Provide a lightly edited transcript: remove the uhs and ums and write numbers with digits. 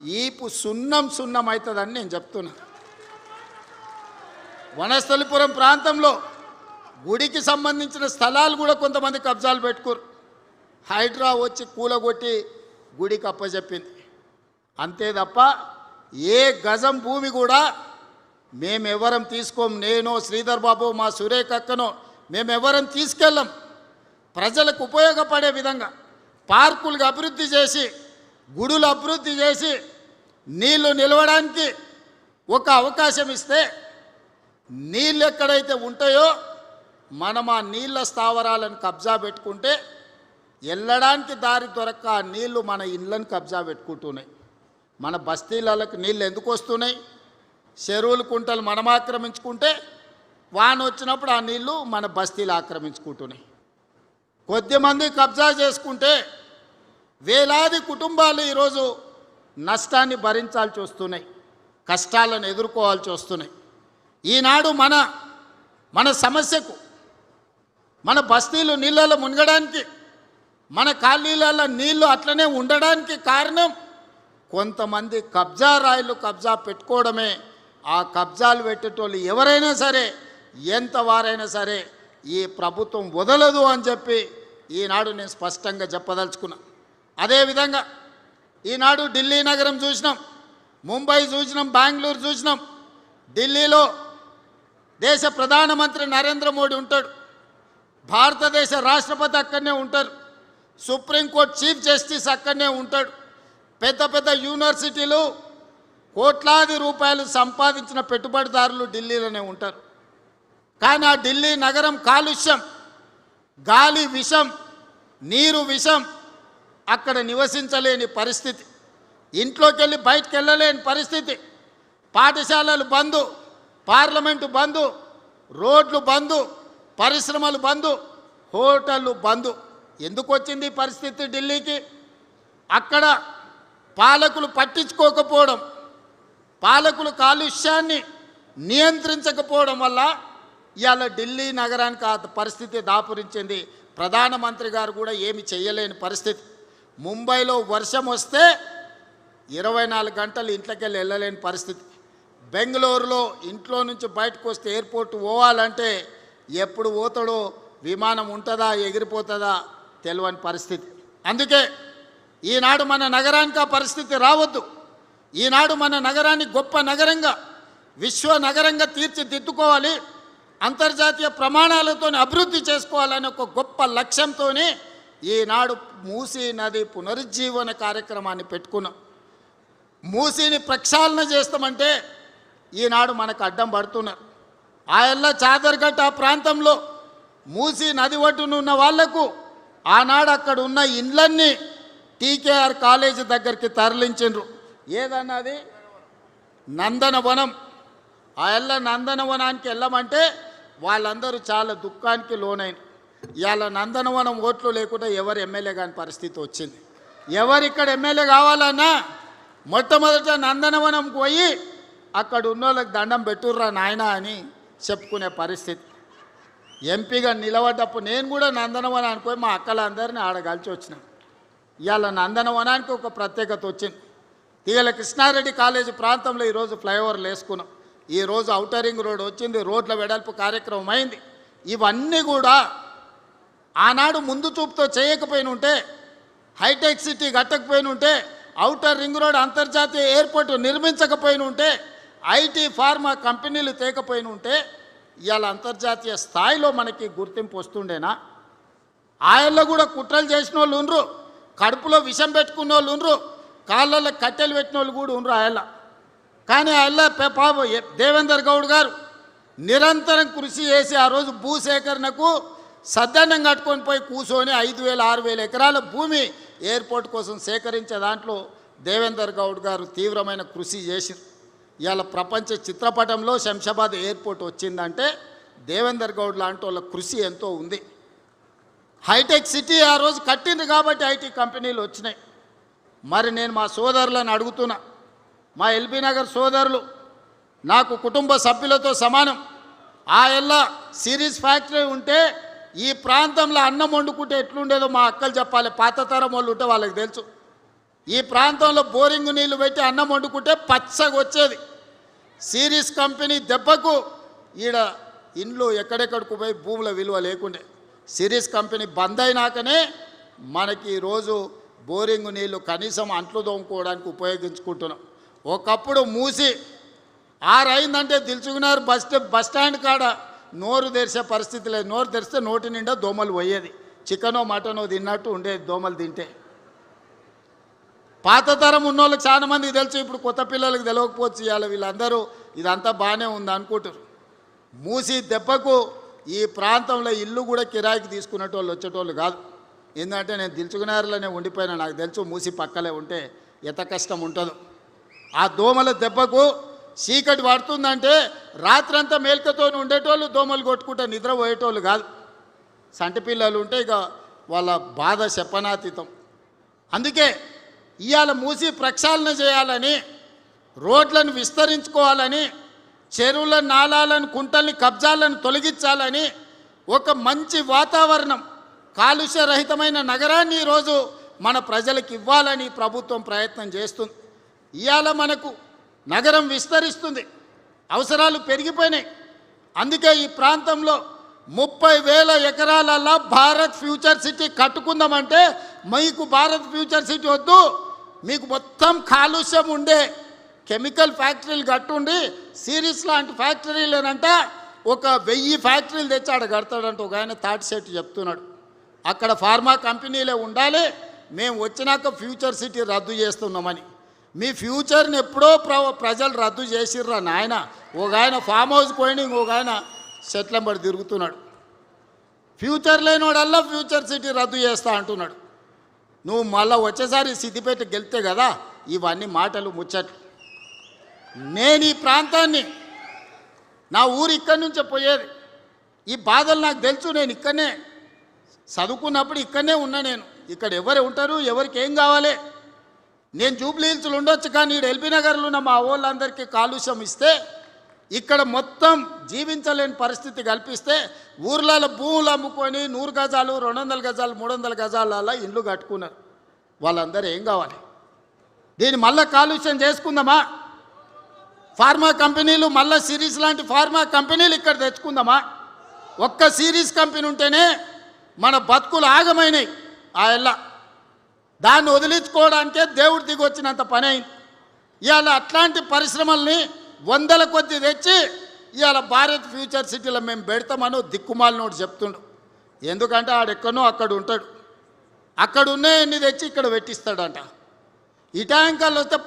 ఈపు సున్నం సున్నం అవుతుందని నేను చెప్తున్నా. వనస్థలిపురం ప్రాంతంలో గుడికి సంబంధించిన స్థలాలు కూడా కొంతమంది కబ్జాలు పెట్టుకోరు. హైడ్రా వచ్చి కూలగొట్టి గుడికి అప్పచెప్పింది. అంతే తప్ప ఏ గజం భూమి కూడా మేమెవరం తీసుకోం. నేను శ్రీధర్ బాబు మా సురేఖ అక్కనో మేమెవరం తీసుకెళ్ళం. ప్రజలకు ఉపయోగపడే విధంగా పార్కులకు అభివృద్ధి చేసి, గుడులు అభివృద్ధి చేసి, నీళ్లు నిలవడానికి ఒక అవకాశం ఇస్తే నీళ్ళు ఎక్కడైతే ఉంటాయో మనం ఆ నీళ్ళ స్థావరాలను కబ్జా పెట్టుకుంటే వెళ్ళడానికి దారి దొరక్క ఆ నీళ్లు మన ఇళ్ళను కబ్జా పెట్టుకుంటున్నాయి. మన బస్తీలకు నీళ్ళు ఎందుకు వస్తున్నాయి? చెరువులు కుంటలు మనం ఆక్రమించుకుంటే వాన వచ్చినప్పుడు ఆ నీళ్లు మన బస్తీలు ఆక్రమించుకుంటున్నాయి. కొద్దిమంది కబ్జా చేసుకుంటే వేలాది కుటుంబాలు ఈరోజు నష్టాన్ని భరించాల్సి వస్తున్నాయి, కష్టాలను ఎదుర్కోవాల్సి వస్తున్నాయి. ఈనాడు మన సమస్యకు, మన బస్తీలు నీళ్ళలో మునగడానికి, మన కాలనీలలో నీళ్లు అట్లనే ఉండడానికి కారణం కొంతమంది కబ్జా రాయిలు కబ్జా పెట్టుకోవడమే. ఆ కబ్జాలు పెట్టేటోళ్ళు ఎవరైనా సరే, ఎంత వారైనా సరే ఈ ప్రభుత్వం వదలదు అని చెప్పి ఈనాడు నేను స్పష్టంగా చెప్పదలుచుకున్నా. అదేవిధంగా ఈనాడు ఢిల్లీ నగరం చూసినాం, ముంబై చూసినాం, బెంగళూరు చూసినాం. ఢిల్లీలో దేశ ప్రధానమంత్రి నరేంద్ర మోడీ ఉంటాడు, భారతదేశ రాష్ట్రపతి అక్కడనే ఉంటారు, సుప్రీంకోర్టు చీఫ్ జస్టిస్ అక్కడనే ఉంటాడు. పెద్ద పెద్ద యూనివర్సిటీలు కోట్లాది రూపాయలు సంపాదించిన పెట్టుబడిదారులు ఢిల్లీలోనే ఉంటారు. కానీ ఆ ఢిల్లీ నగరం కాలుష్యం, గాలి విషం, నీరు విషం, అక్కడ నివసించలేని పరిస్థితి, ఇంట్లోకి వెళ్ళి బయటకు వెళ్ళలేని పరిస్థితి, పాఠశాలలు బందు, పార్లమెంటు బందు, రోడ్లు బందు, పరిశ్రమలు బందు, హోటళ్ళు బందు. ఎందుకు వచ్చింది ఈ పరిస్థితి ఢిల్లీకి? అక్కడ పాలకులు పట్టించుకోకపోవడం, పాలకులు కాలుష్యాన్ని నియంత్రించకపోవడం వల్ల ఇవాళ ఢిల్లీ నగరానికి ఆ పరిస్థితి దాపురించింది. ప్రధానమంత్రి గారు కూడా ఏమి చేయలేని పరిస్థితి. ముంబైలో వర్షం వస్తే 24 గంటలు ఇంట్లోకి వెళ్ళలేని పరిస్థితి. బెంగళూరులో ఇంట్లో నుంచి బయటకు వస్తే ఎయిర్పోర్ట్ పోవాలంటే ఎప్పుడు పోతాడో, విమానం ఉంటుందా ఎగిరిపోతుందా తెలియని పరిస్థితి. అందుకే ఈనాడు మన నగరానికి ఆ పరిస్థితి రావద్దు. ఈనాడు మన నగరాన్ని గొప్ప నగరంగా, విశ్వ నగరంగా తీర్చిదిద్దుకోవాలి, అంతర్జాతీయ ప్రమాణాలతో అభివృద్ధి చేసుకోవాలనే ఒక గొప్ప లక్ష్యంతో ఈనాడు మూసీ నది పునరుజ్జీవన కార్యక్రమాన్ని పెట్టుకున్నాం. మూసీని ప్రక్షాళన చేస్తామంటే ఈనాడు మనకు అడ్డం పడుతున్నారు. ఆయల్ల చాదర్ఘట్ ఆ ప్రాంతంలో మూసీ నది ఒడ్డున ఉన్న వాళ్లకు ఆనాడు అక్కడ ఉన్న ఇండ్లన్నీ టీకేఆర్ కాలేజీ దగ్గరికి తరలించిండ్రు. ఏదన్నది నందనవనం. ఆయల్ల నందనవనానికి వెళ్ళమంటే వాళ్ళందరూ చాలా దుఃఖానికి లోనైన. ఇవాళ నందనవనం ఓట్లు లేకుండా ఎవరు ఎమ్మెల్యే కాని పరిస్థితి వచ్చింది. ఎవరిక్కడ ఎమ్మెల్యే కావాలన్నా మొట్టమొదట నందనవనంకి పోయి అక్కడ ఉన్న వాళ్ళకి దండం పెట్టుర్రా నాయన అని చెప్పుకునే పరిస్థితి. ఎంపీగా నిలబడ్డప్పుడు నేను కూడా నందనవనానికి పోయి మా అక్కలందరినీ ఆడగలిచి వచ్చినాను. ఇవాళ నందనవనానికి ఒక ప్రత్యేకత వచ్చింది. తీగల కృష్ణారెడ్డి కాలేజీ ప్రాంతంలో ఈరోజు ఫ్లైఓవర్లు వేసుకున్నాం. ఈరోజు ఔటర్ రింగ్ రోడ్ వచ్చింది, రోడ్ల వెడల్పు కార్యక్రమం అయింది. ఇవన్నీ కూడా ఆనాడు ముందు చూపుతో చేయకపోయిన ఉంటే, హైటెక్ సిటీ కట్టకపోయిన ఉంటే, ఔటర్ రింగ్ రోడ్ అంతర్జాతీయ ఎయిర్పోర్టు నిర్మించకపోయిన ఉంటే, ఐటీ ఫార్మా కంపెనీలు తేకపోయిన ఉంటే ఇవాళ అంతర్జాతీయ స్థాయిలో మనకి గుర్తింపు వస్తుండేనా? ఆయల్లో కూడా కుట్రలు చేసిన వాళ్ళు ఉండ్రు, కడుపులో విషం పెట్టుకున్న వాళ్ళు ఉండ్రు, కాళ్ళల్లో కట్టెలు పెట్టిన వాళ్ళు కూడా ఉండ్రు ఆయల్ల. కానీ ఆయల్ల పాప దేవేందర్ గౌడ్ గారు నిరంతరం కృషి చేసి ఆ రోజు భూసేకరణకు సద్దన్నం కట్టుకొని పోయి కూర్చొని 5,000 6,000 ఎకరాల భూమి ఎయిర్పోర్ట్ కోసం సేకరించే దాంట్లో దేవేందర్ గౌడ్ గారు తీవ్రమైన కృషి చేశారు. ఇవాళ ప్రపంచ చిత్రపటంలో శంషాబాద్ ఎయిర్పోర్ట్ వచ్చిందంటే దేవేందర్ గౌడ్ లాంటి వాళ్ళ కృషి ఎంతో ఉంది. హైటెక్ సిటీ ఆ రోజు కట్టింది కాబట్టి ఐటీ కంపెనీలు వచ్చినాయి. మరి నేను మా సోదరులను అడుగుతున్నా, మా ఎల్బీ నగర్ సోదరులు నాకు కుటుంబ సభ్యులతో సమానం. ఆ ఎల్ల సిరీస్ ఫ్యాక్టరీ ఉంటే ఈ ప్రాంతంలో అన్నం వండుకుంటే ఎట్లుండేదో మా అక్కలు చెప్పాలి. పాత తరం వాళ్ళు ఉంటే వాళ్ళకి తెలుసు. ఈ ప్రాంతంలో బోరింగ్ నీళ్లు పెట్టి అన్నం వండుకుంటే పచ్చగా వచ్చేది. సిరీస్ కంపెనీ దెబ్బకు ఈడ ఇండ్లు ఎక్కడెక్కడికి పోయి భూముల విలువ లేకుండే. సిరీస్ కంపెనీ బంద్ అయినాకనే మనకి ఈరోజు బోరింగ్ నీళ్లు కనీసం అంట్లు తోముకోవడానికి ఉపయోగించుకుంటున్నాం. ఒకప్పుడు మూసి 6 అయిందంటే దిల్చుకున్నారు బస్ స్టాండ్ కాడ నోరు తెరిచే పరిస్థితి లేదు. నోరు తెరిస్తే నోటి నిండా దోమలు పోయేది. చికెనో మటనో తిన్నట్టు ఉండేది దోమలు తింటే. పాత తరం ఉన్నోళ్ళకి చాలా మందికి తెలుసు, ఇప్పుడు కొత్త పిల్లలకు తెలియకపోవచ్చు. ఇవాళ వీళ్ళందరూ ఇదంతా బాగానే ఉంది అనుకుంటారు. మూసి దెబ్బకు ఈ ప్రాంతంలో ఇల్లు కూడా కిరాయికి తీసుకునేటోళ్ళు వచ్చేటోళ్ళు కాదు. ఏంటంటే నేను దిల్చుకున్నారులోనే ఉండిపోయినా, నాకు తెలుసు మూసి పక్కలే ఉంటే ఎంత కష్టం ఉంటుందో. ఆ దోమల దెబ్బకు చీకటి పడుతుందంటే రాత్రంతా మేల్కతో ఉండేటోళ్ళు దోమలు కొట్టుకుంటే నిద్రపోయేటోళ్ళు కాదు. సంటి పిల్లలు ఉంటే ఇక వాళ్ళ బాధ చెప్పనాతీతం. అందుకే ఇవాళ మూసి ప్రక్షాళన చేయాలని, రోడ్లను విస్తరించుకోవాలని, చెరువుల నాలాలను కుంటల్ని కబ్జాలను తొలగించాలని, ఒక మంచి వాతావరణం కాలుష్యరహితమైన నగరాన్ని ఈరోజు మన ప్రజలకు ఇవ్వాలని ప్రభుత్వం ప్రయత్నం చేస్తుంది. ఇవాళ మనకు నగరం విస్తరిస్తుంది, అవసరాలు పెరిగిపోయినాయి. అందుకే ఈ ప్రాంతంలో 30,000 ఎకరాలలో భారత్ ఫ్యూచర్ సిటీ కట్టుకుందామంటే మీకు భారత్ ఫ్యూచర్ సిటీ వద్దు, మీకు మొత్తం కాలుష్యం ఉండే కెమికల్ ఫ్యాక్టరీలు కట్టుండి సిరీస్ లాంటి ఫ్యాక్టరీలేనంట ఒక 1000 ఫ్యాక్టరీలు తెచ్చాడు కడతాడంట. ఒక ఆయన తాటి సెట్ చెప్తున్నాడు. అక్కడ ఫార్మా కంపెనీలే ఉండాలి, మేము వచ్చినాక ఫ్యూచర్ సిటీ రద్దు చేస్తున్నామని. మీ ఫ్యూచర్ని ఎప్పుడో ప్రజలు రద్దు చేసిర్రా నాయన. ఒక ఆయన ఫామ్ హౌస్ పోయిన ఇంకొక ఆయన సెట్లంబడి తిరుగుతున్నాడు. ఫ్యూచర్ లేనివాడల్లా ఫ్యూచర్ సిటీ రద్దు చేస్తా అంటున్నాడు. నువ్వు మళ్ళీ వచ్చేసారి సిద్దిపేట గెలితే కదా ఇవన్నీ మాటలు ముచ్చట్లు. నేను ఈ ప్రాంతాన్ని, నా ఊరు ఇక్కడి నుంచే పోయేది. ఈ బాధలు నాకు తెలుసు. నేను ఇక్కడనే చదువుకున్నప్పుడు ఇక్కడనే ఉన్నా. నేను ఇక్కడ ఎవరు ఉంటారు, ఎవరికి ఏం కావాలి. నేను జూబ్లీ హిల్స్లో ఉండొచ్చు, కానీ ఇక్కడ ఎల్బీ నగర్లో ఉన్న మా వాళ్ళందరికీ కాలుష్యం ఇస్తే, ఇక్కడ మొత్తం జీవించలేని పరిస్థితి కల్పిస్తే ఊర్లలో భూములు అమ్ముకొని 100 గజాలు 200 గజాలు 300 గజాలలో ఇండ్లు కట్టుకున్నారు. వాళ్ళందరూ ఏం కావాలి? దీన్ని మళ్ళీ కాలుష్యం చేసుకుందామా? ఫార్మా కంపెనీలు మళ్ళీ సిరీస్ లాంటి ఫార్మా కంపెనీలు ఇక్కడ తెచ్చుకుందామా? ఒక్క సిరీస్ కంపెనీ ఉంటేనే మన బతుకులు ఆగమైనాయి. ఆ ఎల్లా దాన్ని వదిలించుకోవడానికే దేవుడు దిగి వచ్చినంత పని అయింది. ఇవాళ అట్లాంటి పరిశ్రమల్ని 100ల కొద్ది తెచ్చి ఇవాళ భారత్ ఫ్యూచర్ సిటీలో మేము పెడతామని దిక్కుమాలినోడు చెప్తుండు. ఎందుకంటే ఆడెక్కడో అక్కడ ఉంటాడు, అక్కడ ఉన్నాయన్ని తెచ్చి ఇక్కడ పెట్టిస్తాడంట. ఈ ట్యాంకర్లు వస్తే